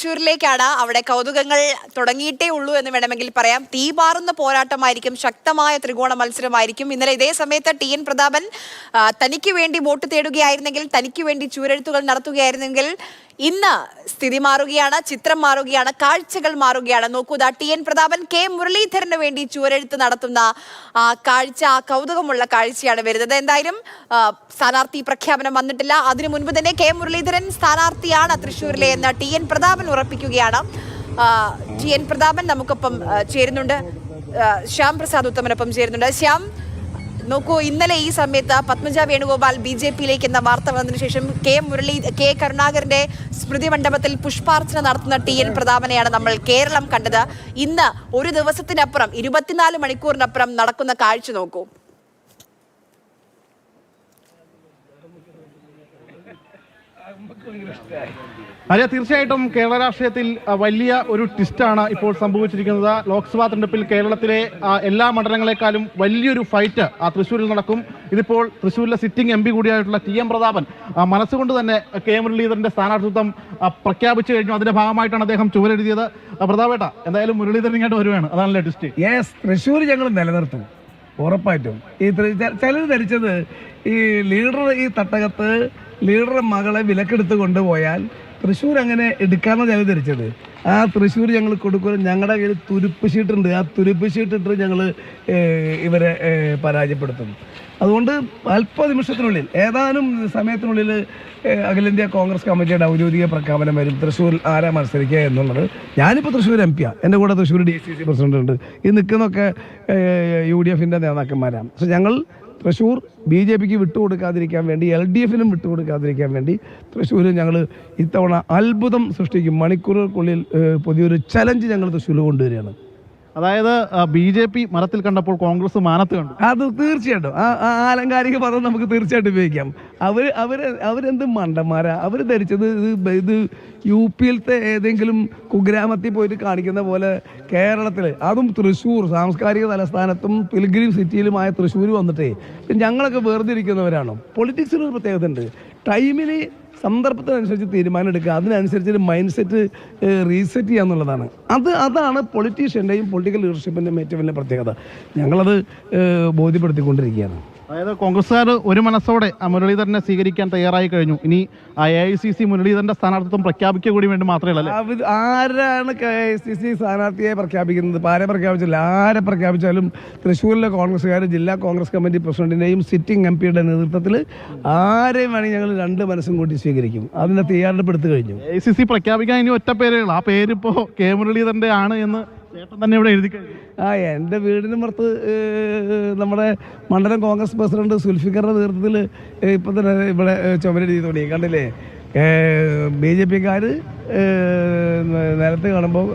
തൃശ്ശൂരിലേക്കാണ്. അവിടെ കൗതുകങ്ങൾ തുടങ്ങിയിട്ടേ ഉള്ളൂ എന്ന് വേണമെങ്കിൽ പറയാം. തീപാറുന്ന പോരാട്ടമായിരിക്കും, ശക്തമായ ത്രികോണ മത്സരമായിരിക്കും. ഇന്നലെ ഇതേ സമയത്ത് ടി.എൻ. പ്രതാപൻ തനിക്ക് വേണ്ടി വോട്ട് തേടുകയായിരുന്നെങ്കിൽ, തനിക്ക് വേണ്ടി ചൂരെഴുത്തുകൾ നടത്തുകയായിരുന്നെങ്കിൽ ഇന്ന് സ്ഥിതി മാറുകയാണ്, ചിത്രം മാറുകയാണ്, കാഴ്ചകൾ മാറുകയാണ്. നോക്കൂ, ടി.എൻ. പ്രതാപൻ കെ മുരളീധരന് വേണ്ടി ചുവരെഴുത്ത് നടത്തുന്ന കാഴ്ച, കൗതുകമുള്ള കാഴ്ചയാണ് വരുന്നത്. എന്തായാലും സ്ഥാനാർത്ഥി പ്രഖ്യാപനം വന്നിട്ടില്ല. അതിനു മുൻപ് തന്നെ കെ മുരളീധരൻ സ്ഥാനാർത്ഥിയാണ് തൃശ്ശൂരിലെ എന്ന് ടി.എൻ. പ്രതാപൻ ഉറപ്പിക്കുകയാണ്. ടി.എൻ. പ്രതാപൻ നമുക്കൊപ്പം ചേരുന്നുണ്ട്, ശ്യാം പ്രസാദ് ഉത്തമനൊപ്പം ചേരുന്നുണ്ട്. ശ്യാം, നോക്കൂ, ഇന്നലെ ഈ സമയത്ത് പത്മജ വേണുഗോപാൽ BJP-യിലേക്ക് എന്ന വാർത്ത വന്നതിനു ശേഷം കെ കരുണാകരന്റെ സ്മൃതി മണ്ഡപത്തിൽ പുഷ്പാർച്ചന നടത്തുന്ന ടി.എൻ. പ്രതാപനെയാണ് നമ്മൾ കേരളം കണ്ടത്. ഇന്ന് ഒരു ദിവസത്തിനപ്പുറം, 24 മണിക്കൂറിനപ്പുറം നടക്കുന്ന കാഴ്ച നോക്കൂ. അതെ, തീർച്ചയായിട്ടും കേരള രാഷ്ട്രീയത്തിൽ വലിയ ഒരു ട്വിസ്റ്റാണ് ഇപ്പോൾ സംഭവിച്ചിരിക്കുന്നത്. ലോക്സഭാ തെരഞ്ഞെടുപ്പിൽ കേരളത്തിലെ എല്ലാ മണ്ഡലങ്ങളെക്കാളും വലിയൊരു ഫൈറ്റ് തൃശ്ശൂരിൽ നടക്കും. ഇതിപ്പോൾ തൃശ്ശൂരിലെ സിറ്റിംഗ് MP കൂടിയായിട്ടുള്ള ടി.എൻ. പ്രതാപൻ മനസ്സുകൊണ്ട് തന്നെ കെ മുരളീധരന്റെ സ്ഥാനാർത്ഥിത്വം പ്രഖ്യാപിച്ചു കഴിഞ്ഞു. അതിന്റെ ഭാഗമായിട്ടാണ് അദ്ദേഹം ചുവരെഴുതിയത്. പ്രതാപേട്ട, എന്തായാലും മുരളീധരൻ ഇങ്ങോട്ട് വരുവാണ്, അതാണല്ലേ ട്വിസ്റ്റ്? യെസ്, തൃശ്ശൂർ ഞങ്ങൾ നിലനിർത്തും ഉറപ്പായിട്ടും. ചിലർ ധരിച്ചത് ഈ ലീഡർ ഈ തട്ടകത്ത് ലീഡറുടെ മകളെ വിലക്കെടുത്ത് കൊണ്ടുപോയാൽ തൃശ്ശൂർ അങ്ങനെ എടുക്കാമെന്ന് ഞങ്ങൾ ധരിച്ചത്. ആ തൃശ്ശൂർ ഞങ്ങൾ കൊടുക്കുക, ഞങ്ങളുടെ കയ്യിൽ തുരുപ്പ് ഷീട്ടുണ്ട്, ആ തുരുപ്പ് ഷീട്ടിട്ട് ഞങ്ങൾ ഇവരെ പരാജയപ്പെടുത്തും. അതുകൊണ്ട് നിമിഷത്തിനുള്ളിൽ, ഏതാനും സമയത്തിനുള്ളിൽ അഖിലേന്ത്യാ കോൺഗ്രസ് കമ്മിറ്റിയുടെ ഔദ്യോഗിക പ്രഖ്യാപനം വരും തൃശ്ശൂർ ആരാ മത്സരിക്കുക എന്നുള്ളത്. ഞാനിപ്പോൾ തൃശ്ശൂർ MP ആണ്, എൻ്റെ കൂടെ തൃശ്ശൂർ DCC പ്രസിഡന്റ് ഉണ്ട്. ഈ നിൽക്കുന്നതൊക്കെ UDF-ന്റെ നേതാക്കന്മാരാണ്. പക്ഷെ ഞങ്ങൾ തൃശ്ശൂർ BJP-ക്ക് വിട്ടുകൊടുക്കാതിരിക്കാൻ വേണ്ടി, LDF-നും വിട്ടുകൊടുക്കാതിരിക്കാൻ വേണ്ടി തൃശ്ശൂർ ഞങ്ങൾ ഇത്തവണ അത്ഭുതം സൃഷ്ടിക്കും. മണിക്കൂറുകൾക്കുള്ളിൽ പുതിയൊരു ചലഞ്ച് ഞങ്ങൾ തൃശ്ശൂർ കൊണ്ടുവരികയാണ്. അതായത് BJP മരത്തിൽ കണ്ടപ്പോൾ കോൺഗ്രസ് മാനത്ത് കണ്ടു. അത് തീർച്ചയായിട്ടും ആ ആലങ്കാരിക പദം നമുക്ക് തീർച്ചയായിട്ടും ഉപയോഗിക്കാം. അവരെന്ത് മണ്ടന്മാരാ, അവർ ധരിച്ചത് ഇത് UP-യിലത്തെ ഏതെങ്കിലും കുഗ്രാമത്തിൽ പോയിട്ട് കാണിക്കുന്ന പോലെ കേരളത്തിൽ, അതും തൃശ്ശൂർ സാംസ്കാരിക തലസ്ഥാനത്തും പിൽഗ്രിം സിറ്റിയിലുമായ തൃശ്ശൂർ വന്നിട്ടേ ഞങ്ങളൊക്കെ വേർതിരിക്കുന്നവരാണോ? പൊളിറ്റിക്സിനൊരു പ്രത്യേകത ഉണ്ട്. ടൈമിന് സന്ദർഭത്തിനനുസരിച്ച് തീരുമാനം എടുക്കുക, അതിനനുസരിച്ച് മൈൻഡ് സെറ്റ് റീസെറ്റ് ചെയ്യുക എന്നുള്ളതാണ്. അതാണ് പൊളിറ്റീഷ്യൻ്റെയും പൊളിറ്റിക്കൽ ലീഡർഷിപ്പിൻ്റെയും ഏറ്റവും വലിയ പ്രത്യേകത. ഞങ്ങളത് ബോധ്യപ്പെടുത്തിക്കൊണ്ടിരിക്കുകയാണ്. അതായത് കോൺഗ്രസ്സുകാർ ഒരു മനസ്സോടെ മുരളീധരനെ സ്വീകരിക്കാൻ തയ്യാറായി കഴിഞ്ഞു. ഇനി AICC മുരളീധരന്റെ സ്ഥാനാർത്ഥിത്വം പ്രഖ്യാപിക്കുക കൂടി വേണ്ടി മാത്രമേ. ആരാണ് AICC സ്ഥാനാർത്ഥിയെ പ്രഖ്യാപിക്കുന്നത്? ആരെ പ്രഖ്യാപിച്ചില്ല. ആരെ പ്രഖ്യാപിച്ചാലും തൃശ്ശൂരിലെ കോൺഗ്രസ്സുകാർ ജില്ലാ കോൺഗ്രസ് കമ്മിറ്റി പ്രസിഡന്റിന്റെയും സിറ്റിംഗ് MP-യുടെ നേതൃത്വത്തിൽ ആരെയും വേണമെങ്കിൽ ഞങ്ങൾ രണ്ട് മനസ്സും കൂട്ടി സ്വീകരിക്കും. അതിനെ തയ്യാറെടുപ്പെടുത്തു കഴിഞ്ഞു. AICC പ്രഖ്യാപിക്കാൻ ഇനി ഒറ്റ പേരുകൾ, ആ പേരിപ്പോ കെ മുരളീധരന്റെ ആണ് എന്ന് തന്നെ ഇവിടെ എഴുതി കഴിഞ്ഞു. എൻ്റെ വീടിന് പുറത്ത് നമ്മുടെ മണ്ഡലം കോൺഗ്രസ് പ്രസിഡന്റ് സുൽഫിക്കറുടെ നേതൃത്വത്തിൽ ഇപ്പം തന്നെ ഇവിടെ ചുമരെഴുതി തുടങ്ങി. കണ്ടില്ലേ, BJP-ക്കാർ നിലത്ത് കാണുമ്പോൾ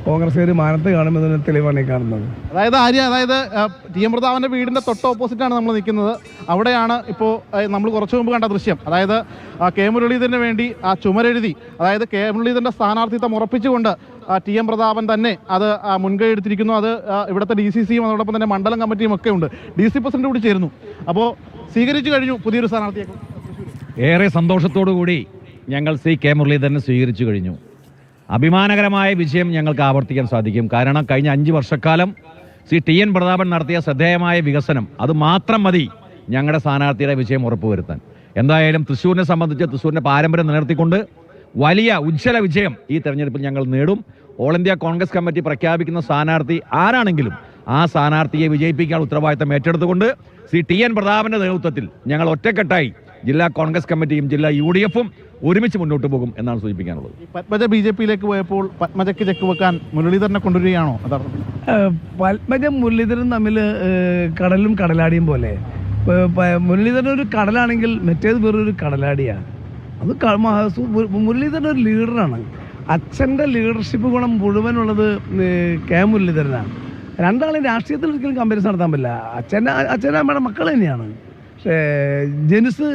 കോൺഗ്രസ്സുകാർ മാനത്ത് കാണുന്നതിന് തെളിവാണ് ഈ കാണുന്നത്. അതായത് ടി.എൻ. പ്രതാപന്റെ വീടിന്റെ തൊട്ട് ഓപ്പോസിറ്റാണ് നമ്മൾ നിൽക്കുന്നത്. അവിടെയാണ് ഇപ്പോൾ നമ്മൾ കുറച്ചു മുമ്പ് കണ്ട ദൃശ്യം. അതായത് കെ മുരളീധരന് വേണ്ടി ആ ചുമരെഴുതി, അതായത് കെ മുരളീധരന്റെ സ്ഥാനാർത്ഥിത്വം ഉറപ്പിച്ചുകൊണ്ട് ടി.എൻ. പ്രതാപൻ തന്നെ അത് മുൻകൈ എടുത്തിരിക്കുന്നു. അത് ഇവിടുത്തെ DCC-യും അതോടൊപ്പം തന്നെ മണ്ഡലം കമ്മിറ്റിയും ഒക്കെ ഉണ്ട്. DC പ്രസിഡന്റ് കൂടി ചേരുന്നു. അപ്പോൾ സ്വീകരിച്ചു കഴിഞ്ഞു പുതിയൊരു സ്ഥാനാർത്ഥിയെ. ഏറെ സന്തോഷത്തോടു കൂടി ഞങ്ങൾ കെ മുരളീധരനെ സ്വീകരിച്ചു കഴിഞ്ഞു. അഭിമാനകരമായ വിജയം ഞങ്ങൾക്ക് ആവർത്തിക്കാൻ സാധിക്കും. കാരണം കഴിഞ്ഞ 5 വർഷക്കാലം ടി.എൻ. പ്രതാപൻ നടത്തിയ ശ്രദ്ധേയമായ വികസനം, അത് മാത്രം മതി ഞങ്ങളുടെ സ്ഥാനാർത്ഥിയുടെ വിജയം ഉറപ്പുവരുത്താൻ. എന്തായാലും തൃശ്ശൂരിനെ സംബന്ധിച്ച് തൃശ്ശൂരിൻ്റെ പാരമ്പര്യം നിലനിർത്തിക്കൊണ്ട് വലിയ ഉജ്ജ്വല വിജയം ഈ തെരഞ്ഞെടുപ്പിൽ ഞങ്ങൾ നേടും. ഓൾ ഇന്ത്യ കോൺഗ്രസ് കമ്മിറ്റി പ്രഖ്യാപിക്കുന്ന സ്ഥാനാർത്ഥി ആരാണെങ്കിലും ആ സ്ഥാനാർത്ഥിയെ വിജയിപ്പിക്കാൻ ഉത്തരവാദിത്തം ഏറ്റെടുത്തുകൊണ്ട് ടി.എൻ. പ്രതാപന്റെ നേതൃത്വത്തിൽ ഞങ്ങൾ ഒറ്റക്കെട്ടായി ജില്ലാ കോൺഗ്രസ് കമ്മിറ്റിയും ജില്ലാ UDF-ഉം ഒരുമിച്ച് മുന്നോട്ട് പോകും എന്നാണ് സൂചിപ്പിക്കാനുള്ളത്. പത്മജ BJP-യിലേക്ക് പോയപ്പോൾ പത്മജയ്ക്ക് ചെക്ക് വെക്കാൻ മുരളീധരനെ കൊണ്ടുവരികയാണോ? പത്മജ മുരളീധരൻ തമ്മിൽ കടലും കടലാടിയും പോലെ. മുരളീധരൻ ഒരു കടലാണെങ്കിൽ മറ്റേത് വേറൊരു കടലാടിയാണ്. അത് മുരളീധരൻ ഒരു ലീഡറാണ്. അച്ഛൻ്റെ ലീഡർഷിപ്പ് ഗുണം മുഴുവനുള്ളത് കെ മുരളീധരനാണ്. രണ്ടാളും രാഷ്ട്രീയത്തിൽ ഒരിക്കലും കമ്പാരിസൺ നടത്താൻ പറ്റില്ല. അച്ഛൻ്റെ അമ്മയുടെ മക്കൾ തന്നെയാണ്. പക്ഷേ ജനുസ്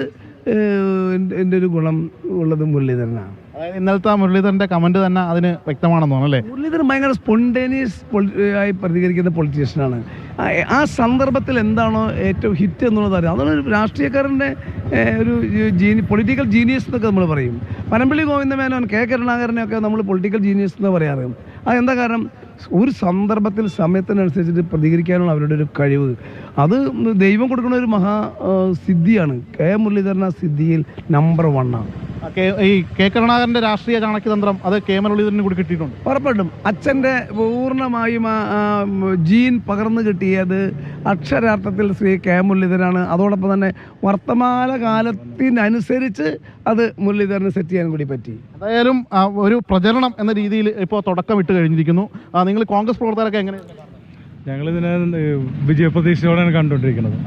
എൻ്റെ ഒരു ഗുണം ഉള്ളത് മുരളീധരനാണ്. ഇന്നലത്തെ മുരളീധരന്റെ കമന്റ് തന്നെ അതിന് വ്യക്തമാണെന്ന് തോന്നുന്നു അല്ലേ? മുരളീധരൻ ഭയങ്കര സ്പോണ്ടേനിയസ് ആയി പ്രതികരിക്കുന്ന പൊളിറ്റീഷ്യനാണ്. ആ സന്ദർഭത്തിൽ എന്താണോ ഏറ്റവും ഹിറ്റ് എന്നുള്ളത് അറിയാം. അതാണ് ഒരു രാഷ്ട്രീയക്കാരൻ്റെ ഒരു പൊളിറ്റിക്കൽ ജീനിയസ് എന്നൊക്കെ നമ്മൾ പറയും. പനമ്പിള്ളി ഗോവിന്ദമേനോൻ, കെ കരുണാകരനെയൊക്കെ നമ്മൾ പൊളിറ്റിക്കൽ ജീനിയസ് എന്ന് പറയാറ്. അതെന്താ കാരണം? ഒരു സന്ദർഭത്തിൽ സമയത്തിനനുസരിച്ചിട്ട് പ്രതികരിക്കാനുള്ള അവരുടെ ഒരു കഴിവ്, അത് ദൈവം കൊടുക്കുന്ന ഒരു സിദ്ധിയാണ്. കെ മുരളീധരൻ ആ സിദ്ധിയിൽ നമ്പർ 1 ആണ്. ഈ കെ കരുണാകരന്റെ രാഷ്ട്രീയ ചാണക്യതന്ത്രം അത് കെ മുരളീധരന് കൂടി കിട്ടിയിട്ടുണ്ട്. ഉറപ്പായിട്ടും അച്ഛൻ്റെ പൂർണ്ണമായും ജീൻ പകർന്നു കിട്ടിയത് അക്ഷരാർത്ഥത്തിൽ ശ്രീ കെ മുരളീധരനാണ്. അതോടൊപ്പം തന്നെ വർത്തമാന കാലത്തിനനുസരിച്ച് അത് മുരളീധരന് സെറ്റ് ചെയ്യാൻ കൂടി പറ്റി. എന്തായാലും ഒരു പ്രചരണം എന്ന രീതിയിൽ ഇപ്പോൾ തുടക്കം ഇട്ട് കഴിഞ്ഞിരിക്കുന്നു. നിങ്ങൾ കോൺഗ്രസ് പ്രവർത്തകരൊക്കെ എങ്ങനെയാണ്? ഞങ്ങളിതിനെ വിജയപ്രതീക്ഷയോടെയാണ് കണ്ടുകൊണ്ടിരിക്കുന്നത്.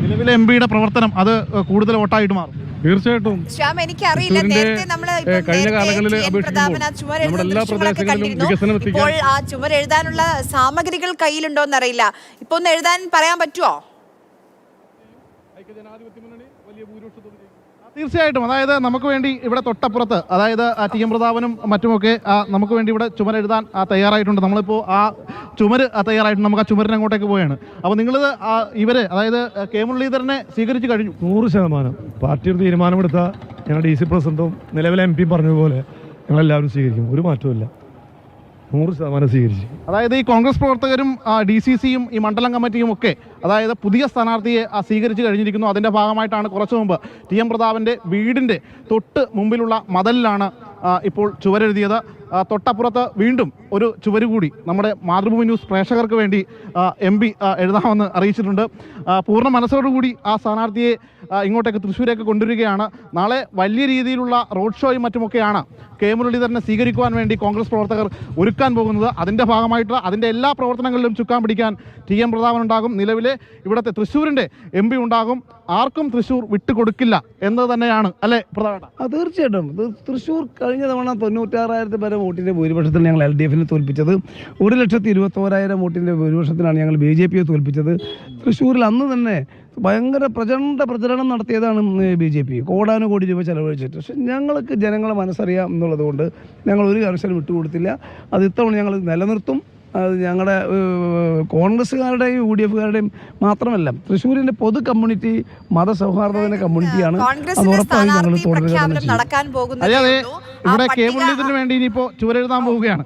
നിലവിലെ എംപിയുടെ പ്രവർത്തനം അത് കൂടുതൽ വോട്ടായിട്ട് മാറും. തീർച്ചയായിട്ടും ശ്യാം, എനിക്കറിയില്ല, നേരത്തെ നമ്മൾ കഴിഞ്ഞ കാലങ്ങളിൽ അപേക്ഷിക്കുമ്പോൾ നമ്മുടെ എല്ലാ പ്രദേശങ്ങളിലും വികസനം എത്തിക്കാൻ ഇപ്പോൾ ആ ചുമർ എഴുതാനുള്ള സാമഗ്രികൾ കയ്യിലുണ്ടോ എന്നറിയില്ല. ഇപ്പൊ ഒന്ന് എഴുതാൻ പറയാൻ പറ്റുമോ? തീർച്ചയായിട്ടും. അതായത് നമുക്ക് വേണ്ടി ഇവിടെ തൊട്ടപ്പുറത്ത്, അതായത് ടി എം പ്രതാപനും മറ്റുമൊക്കെ നമുക്ക് വേണ്ടി ഇവിടെ ചുമരെഴുതാൻ തയ്യാറായിട്ടുണ്ട്. നമ്മളിപ്പോൾ ആ ചുമര് തയ്യാറായിട്ടുണ്ട്. നമുക്ക് ആ ചുമരിന് അങ്ങോട്ടേക്ക് പോവുകയാണ്. അപ്പോൾ നിങ്ങൾ ഇവരെ, അതായത് കെ മുരളീധരനെ സ്വീകരിച്ചു കഴിഞ്ഞു? 100% പാർട്ടി ഒരു തീരുമാനമെടുത്ത ഞങ്ങൾ DC പ്രസിഡന്റും നിലവിലെ MP പറഞ്ഞതുപോലെ ഞങ്ങളെല്ലാവരും സ്വീകരിക്കും. ഒരു മാറ്റവും 100% സ്വീകരിച്ചു. അതായത് ഈ കോൺഗ്രസ് പ്രവർത്തകരും DCCയും ഈ മണ്ഡലം കമ്മിറ്റിയും ഒക്കെ അതായത് പുതിയ സ്ഥാനാർത്ഥിയെ സ്വീകരിച്ചു കഴിഞ്ഞിരിക്കുന്നു. അതിൻ്റെ ഭാഗമായിട്ടാണ് കുറച്ചു മുമ്പ് ടി എം പ്രതാപൻ്റെ വീടിൻ്റെ തൊട്ട് മുമ്പിലുള്ള മതിലിലാണ് ഇപ്പോൾ ചുവരെഴുതിയത്. തൊട്ടപ്പുറത്ത് വീണ്ടും ഒരു ചുവര് കൂടി നമ്മുടെ മാതൃഭൂമി ന്യൂസ് പ്രേക്ഷകർക്ക് വേണ്ടി MP എഴുതാമെന്ന് അറിയിച്ചിട്ടുണ്ട്. പൂർണ്ണ മനസ്സോടുകൂടി ആ സ്ഥാനാർത്ഥിയെ ഇങ്ങോട്ടേക്ക് തൃശ്ശൂരേക്ക് കൊണ്ടുവരികയാണ്. നാളെ വലിയ രീതിയിലുള്ള റോഡ് ഷോയും മറ്റുമൊക്കെയാണ് കെ മുരളീധരനെ സ്വീകരിക്കുവാൻ വേണ്ടി കോൺഗ്രസ് പ്രവർത്തകർ ഒരുക്കാൻ പോകുന്നത്. അതിൻ്റെ ഭാഗമായിട്ട് അതിൻ്റെ എല്ലാ പ്രവർത്തനങ്ങളിലും ചുക്കാൻ പിടിക്കാൻ ടി എം പ്രതാപൻ ഉണ്ടാകും. നിലവിലെ ഇവിടുത്തെ തൃശ്ശൂരിൻ്റെ MP ഉണ്ടാകും. ആർക്കും തൃശ്ശൂർ വിട്ടുകൊടുക്കില്ല എന്നത് തന്നെയാണ് അല്ലേ പ്രതാപേട്ട? തീർച്ചയായിട്ടും. തൃശ്ശൂർ കഴിഞ്ഞ തവണ 96,000 പേരെ വോട്ടിൻ്റെ ഭൂരിപക്ഷത്തിൽ ഞങ്ങൾ LDFനെ തോൽപ്പിച്ചത്. 1,21,000 വോട്ടിൻ്റെ ഭൂരിപക്ഷത്തിലാണ് ഞങ്ങൾ BJPയെ തോൽപ്പിച്ചത്. തൃശ്ശൂരിൽ അന്ന് തന്നെ ഭയങ്കര പ്രചണ്ഡ പ്രചരണം നടത്തിയതാണ് BJP, കോടാനുകോടി രൂപ ചെലവഴിച്ചിട്ട്. പക്ഷെ ഞങ്ങൾക്ക് ജനങ്ങളെ മനസ്സറിയാം എന്നുള്ളത് കൊണ്ട് ഞങ്ങൾ ഒരു കാരണവശാലും വിട്ടുകൊടുത്തില്ല. അത് ഇത്തവണ ഞങ്ങൾ നിലനിർത്തും. അത് ഞങ്ങളുടെ കോൺഗ്രസ്സുകാരുടെയും UDFകാരുടെയും മാത്രമല്ല, തൃശ്ശൂരിൻ്റെ പൊതു കമ്മ്യൂണിറ്റി മതസൗഹാർദ്ദത്തിന്റെ കമ്മ്യൂണിറ്റിയാണ്. അത് ഉറപ്പായും ഞങ്ങൾ ഇവിടെ കെ മുരളീധരന് വേണ്ടി ഇനിയിപ്പോ ചുവരെഴുതാൻ പോവുകയാണ്.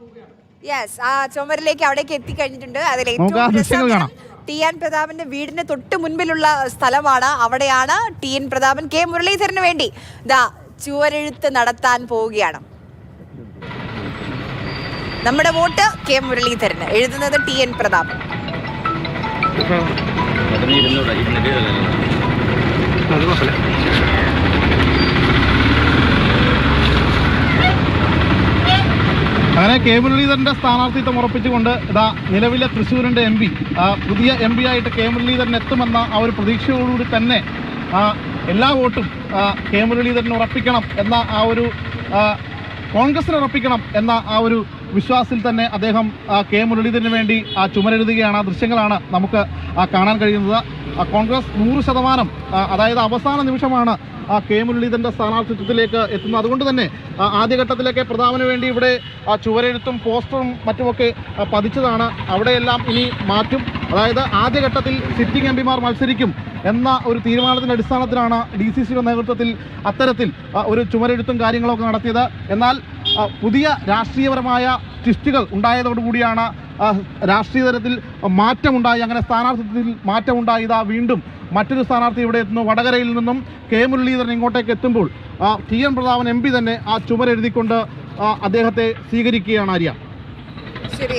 ആ ചുമരിലേക്ക് അവിടേക്ക് എത്തിക്കഴിഞ്ഞിട്ടുണ്ട്. അതിൽ ഏറ്റവും ടി എൻ പ്രതാപന്റെ വീടിന് തൊട്ട് മുൻപിലുള്ള സ്ഥലമാണ്. അവിടെയാണ് ടി എൻ പ്രതാപൻ കെ മുരളീധരന് വേണ്ടി ചുവരെഴുത്ത് നടത്താൻ പോവുകയാണ്. നമ്മുടെ വോട്ട് കെ മുരളീധരന്, എഴുതുന്നത് ടി എൻ പ്രതാപൻ. അങ്ങനെ കെ മുരളീധരന്റെ സ്ഥാനാർത്ഥിത്വം ഉറപ്പിച്ചുകൊണ്ട് നിലവിലെ തൃശ്ശൂരിന്റെ MP, പുതിയ MP ആയിട്ട് കെ മുരളീധരൻ എത്തുമെന്ന ആ ഒരു പ്രതീക്ഷയോടുകൂടി തന്നെ എല്ലാ വോട്ടും കെ മുരളീധരന് ഉറപ്പിക്കണം എന്ന ആ ഒരു കോൺഗ്രസിന് ഉറപ്പിക്കണം എന്ന ആ ഒരു വിശ്വാസത്തിൽ തന്നെ അദ്ദേഹം കെ മുരളീധരന് വേണ്ടി ചുമരെഴുതുകയാണ്. ആ ദൃശ്യങ്ങളാണ് നമുക്ക് കാണാൻ കഴിയുന്നത്. കോൺഗ്രസ് 100%, അതായത് അവസാന നിമിഷമാണ് കെ മുരളീധരന്റെ സ്ഥാനാർത്ഥിത്വത്തിലേക്ക് എത്തുന്നത്. അതുകൊണ്ട് തന്നെ ആദ്യഘട്ടത്തിലേക്ക് പ്രതാപന് വേണ്ടി ഇവിടെ ചുവരെഴുത്തും പോസ്റ്ററും മറ്റുമൊക്കെ പതിച്ചതാണ്. അവിടെയെല്ലാം ഇനി മാറ്റും. അതായത് ആദ്യഘട്ടത്തിൽ സിറ്റിംഗ് MPമാർ മത്സരിക്കും എന്ന ഒരു തീരുമാനത്തിൻ്റെ അടിസ്ഥാനത്തിലാണ് DCCയുടെ നേതൃത്വത്തിൽ അത്തരത്തിൽ ഒരു ചുമരെഴുത്തും കാര്യങ്ങളൊക്കെ നടത്തിയത്. എന്നാൽ പുതിയ രാഷ്ട്രീയപരമായ ട്വിസ്റ്റുകൾ ഉണ്ടായതോടുകൂടിയാണ് രാഷ്ട്രീയ തലത്തിൽ മാറ്റമുണ്ടായി. അങ്ങനെ സ്ഥാനാർത്ഥിത്വത്തിൽ മാറ്റമുണ്ടായി. വീണ്ടും മറ്റൊരു സ്ഥാനാർത്ഥി ഇവിടെ എത്തുന്നു. വടകരയിൽ നിന്നും കെ മുരളീധരൻ ഇങ്ങോട്ടേക്ക് എത്തുമ്പോൾ ടി എൻ പ്രതാപൻ MP തന്നെ ആ ചുമരെഴുതിക്കൊണ്ട് അദ്ദേഹത്തെ സ്വീകരിക്കുകയാണ്. ആര്യ.